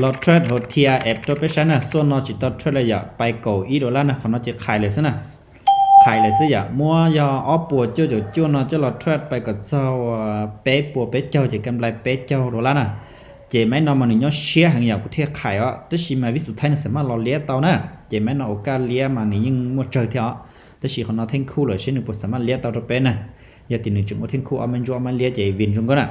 เราเทรดโหทีอาร์เอฟตัวไปใช้นะส่วนนอจิตเทรดเลยอย่าไปเกาอีโดล่านะเขานอจะขายเลยซะนะขายเลยซะอย่ามัวยาออปัวเจ้าจ้วนอจะเราเทรดไปกับเจ้าเป๊ะปัวเป๊ะเจ้าจะกำไรเป๊ะเจ้าโดล่านะเจไม่นอมันนี่ยอเชียหังอย่ากูเทียขายอ่ะแต่ชิมาวิสุทธิ์ไทยน่ะสามารถเราเลี้ยเตานะเจไม่นอโอกาสเลี้ยมานี่ยิ่งมัวเจอเถอะแต่ชิเขานอเท่งคู่เลยเช่นนึงบ่สามารถเลี้ยเตาตัวเป็นนะอย่าตินึงจึงบ่เท่งคู่เอามันจัวมันเลี้ยเจวินจงก็น่ะ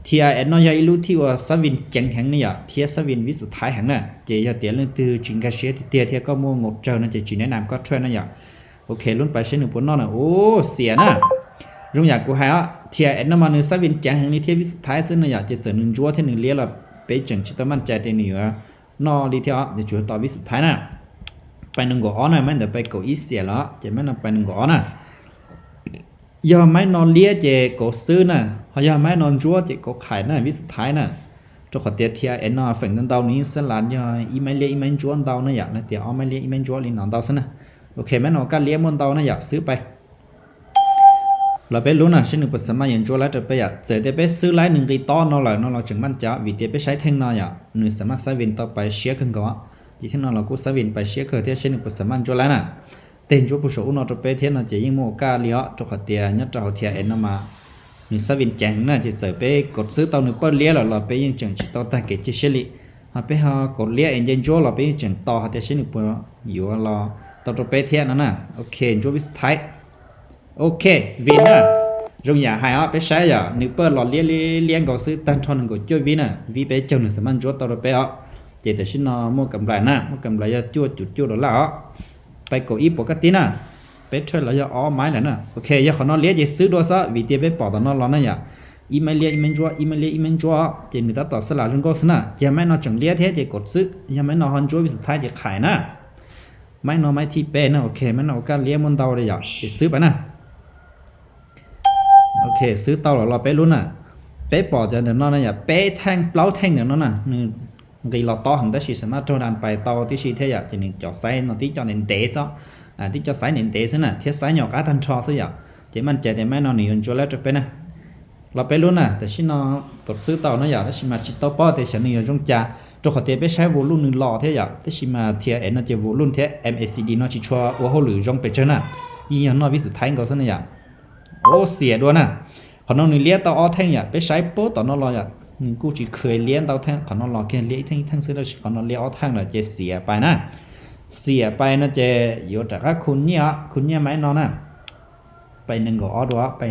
TRN น้อยอีลูที่ว่าสวินแจงแห่งนี่อ่ะเทียสวินวิสุทธิ์ท้ายแห่งน่ะเจอย่าเตียเรื่องตือจิงกะเชียที่เตียเทียก็มัวงดเจอนั่นจะจีแนะนำก็เทรนนั่นอย่าโอเครุ่นไปเช่นนึงปุ่นนอนน่ะโอ้เสียนะรุ่งอยากกูหาTRN น้ำมันนึงสวินแจงแห่งนี่เทียวิสุทธิ์ท้ายซึ่งน่ะอยากจะเจอนึงจัวที่นึงเลี้ยละไปจังจิตมั่นใจได้นี่ว่านอลีเทียจะจัวต่อวิสุทธิ์ท้ายน่ะไปนึงก็อ๋อน่ะมันเดี๋ยวไปเกาอีเสียแล้วจะมันไปนึงก็อ๋อน่ะยอมไม่นอนเลี้ยเจก็ซื้อน่ะเฮายอมไม่นอนจัวเจก็ขายน่ะวิสุดท้ายน่ะตัวขอเตีย TRN น่ะฝั่งนั้นดาวนี้สลานยออีไม่เลี้ยอีไม่จัวดาวน่ะอยากนะเตียเอาไม่เลี้ยอีไม่จัวลินดาวซะนะโอเคแม่นอก็เลี้ยมนดาวน่ะอยากซื้อไปเราไปรู้น่ะฉันนึกว่าสมัยยังจัวแล้วจะไปอยากเจอได้ไปซื้อหลาย1กี่ต้อนเนาะล่ะเนาะเราจึงมั่นใจวิธีไปใช้แท่งน่ะอยากนึกสามารถใช้วินต่อไปเชียร์ขึ้นก็ที่ที่นั่นเราก็ใช้วินไปเชียร์คือที่ฉันนึกว่าสามารถจัวแล้วน่ะเต็นจัวผู้ชอุนอตไปเทียนน่ะจะยิ่งโมกาเลี้ยตัวขอเตียยัดเจ้า TRN น่ะมานี่สวินแจงน่ะจะเจอไปกดซื้อเตานึงเปิ้นเลี้ยแล้วเราไปยังจังจิตตาเกจิเชลิหาไปหากดเลี้ยเอ็นเจนจัวเราไปยังจังต่อหาแต่ฉันนึกว่าอยู่รอตัวไปเทียนนั่นน่ะโอเคจัววิสุดท้ายโอเควินน่ะจงอย่าให้ไปใช้อย่านึกเปิ้นเราเลี้ยงก็ซื้อตั้งทอนก็จัววินน่ะวิไปจังนึงสมันจัวตัวไปเจแต่ฉันน่ะโมกำไรน่ะโมกำไรจะจัวจุดจัวดอลลาร์ไปก็อีปกติน่ะไปเทรดแล้วจะอ๋อไม้น่ะโอเคอย่าขอนอเลี้ยจะซื้อด้วยซะวิธีไปปอดนอเราน่ะอย่าอีไม่เลี้ยอีไม่จัวอีไม่เลี้ยอีไม่จัวเจมีตาต่อสลาจงก็ซะน่ะอย่าไม่นอจังเลี้ยเทจะกดซื้ออย่าไม่นอฮันจัววิสุดท้ายจะขายน่ะไม่นอไม่ที่เป้น่ะโอเคไม่นอก็เลี้ยมนเตาได้อย่าจะซื้อไปน่ะโอเคซื้อเตาแล้วเราไปลุ้นน่ะไปปอดจะเดี๋ยวนอน่ะอย่าไปแท่งเปล่าแท่งเดี๋ยวนั้นน่ะกี่เราต่อหังได้สิสามารถโจดันไปต่อที่สิเทียจะนึงจอดไซน์นอที่จอดเน้นเตซะที่จอดไซน์เน้นเตซะน่ะเทียไซน์หยอกอาทันชอซะอย่าเจมันใจได้แม่นอนนี่จนแล้วจะเป็นน่ะเราไปรู้น่ะแต่สินอกดซื้อต่อนะอย่าถ้าสิมาจิตต่อป้อแต่ฉันนี่จงจะตัวขอเตไปใช้วอลุ่มนึงรอเทียอย่าถ้าสิมาเทียเอ็นน่ะจะวอลุ่มเทีย MACD เนาะสิชัวว่าโหหรือจงไปเจอน่ะอีหยังเนาะวิสุดท้ายก็ซะน่ะอย่าโอ้เสียด้วยน่ะขอนนี่เลี้ยต่อออแท่งอย่าไปใช้โป๊ต่อนอรออย่ากูchỉเคยเลี้ยงเตาแท่งขอนรอแค่เลี้ยงทั้งซื้อแล้วขอนเลี้ยงเอาแท่งแล้วจะเสียไปนะเสียไปนะจะอยู่จากคุณเนี่ยไหมนอนน่ะไปนึงก็ออด้วยไป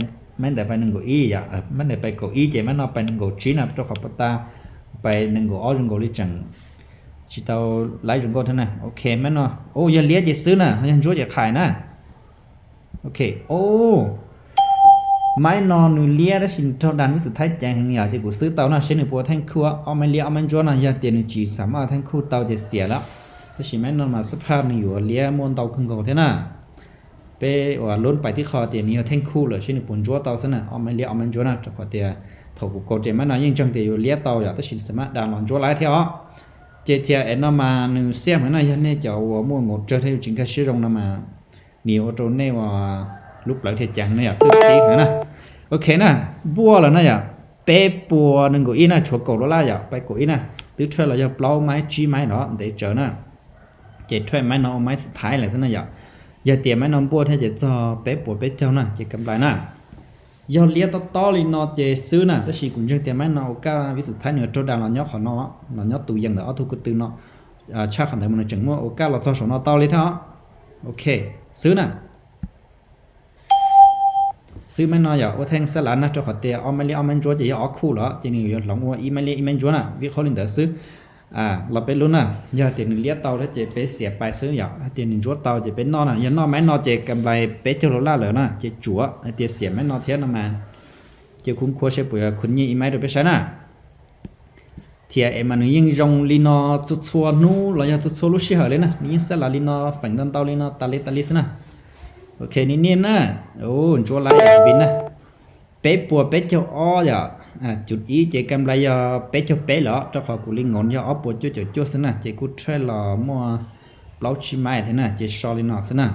แม้แต่ไปนึงก็อีอ่ะแม้แต่ไปก็อีเจแม่นอนไปนึงก็จีน่ะตัวขอบตาไปนึงก็ออจงก็ลิจังสิเตาไล่จงก็เท่านั้นโอเคแม่นอนโอ้อย่าเลี้ยงจะซื้อน่ะยังช่วยจะขายนะโอเคโอ้ไม่นอนนูเลียได้สินเท่าดันวิสุดท้ายแจงแห่งอยากจะกูซื้อเตาน่ะเช่นปัวแท่งคั่วเอาไม่เลียเอามันจ้วน่ะอย่าเตียนจีสามารถแท่งคั่วเตาจะเสียแล้วถ้าสิไม่นอนมาสภาพนี่อยู่เลียมวนเตาขึ้นก็เท่าน่ะไปว่าล้นไปที่คอเตียนี้แท่งคั่วเลยเช่นปุ่นจ้วเตาซะน่ะเอาไม่เลียเอามันจ้วน่ะจะขอเตียถกกูโกเจมันน่ะยิ่งจังเตียอยู่เลียเตาอยากถ้าสิสามารถดันหลอนจ้วหลายเท่าเจเทียเอ็นมานึเสียมน่ะยันเนี่ยจะว่าม่วงงดเจอให้จริงก็ชื่อตรงน่ะมานี่ออโตเน่ว่าลุกหลายเทจังเนี่ยตึ๊ดจี๊ดนะโอเคนะบัวแล้วนะอย่าเป๊ะปัวนึงก็อีน่ะชัวกดแล้วล่ะอย่าไปกดอีน่ะตื้อช่วยเราจะเปล่าไม้จี้ไม้เนาะเดี๋ยวเจอนะเจ็ดช่วยไม้เนาะไม้สุดท้ายแหละซะนะอย่าเตรียมไม้นอนบัวถ้าจะจอเป๊ะปัวเป๊ะเจ้านะจะกำไรนะอย่าเลี้ยต่อๆเลยเนาะจะซื้อนะถ้าสิคุณจังเตรียมไม้เนาะก็วิสุดท้ายเนี่ยโจดังเราเนาะขอเนาะเราเนาะตู้ยังเด้อทุกตื่นเนาะชาขันไทยมันจังว่าโอกาสเราจะสอนเนาะต่อเลยเถอะโอเคซื้อนะซื้อไม่น้อยอย่าว่าแท่งสลัดนะจะขอเตียเอาไม่เลี้ยเอามันจัวจะอย่าเอาคู่เหรอจีนี่อยู่หลังว่าอีไม่เลี้ยอีมันจัวน่ะวิเขาเล่นแต่ซื้อเราไปรู้น่ะอย่าเตียนเลี้ยเตาแล้วจะไปเสียไปซื้ออย่าเตียนจัวเตาจะเป็นนอนน่ะอย่านอนไม่นอนจะกำไรเป็ดเจโรล่าเหรอน่ะจะจัวเตียเสียไม่นอนเทียนมาจะคุ้มครัวใช้ปุ๋ยคุณยี่อีไม่ได้ไปใช้น่ะเทียเอ็มันยิ่งยงลีนอจุดชัวนู้เราอย่าจุดชัวรู้ชื่อเลยนะนี่สลัดลีนอฝังต้นเตาลีนอตาลิสนะโอเคนี่เนี่ยนะโอ้จัวไล่บินนะเป๊ะปัวเป๊ะเจ้าอ้ออย่าจุดอีเจกำไรอย่าเป๊ะเจ้าเป๊ะเหรอเจ้าขอกูลิงงอนอย่าอ้อปัวจัวซะนะเจกูเทรลมัวเปล่าชิไม้เท่านั้นเจชอลินอซะนะ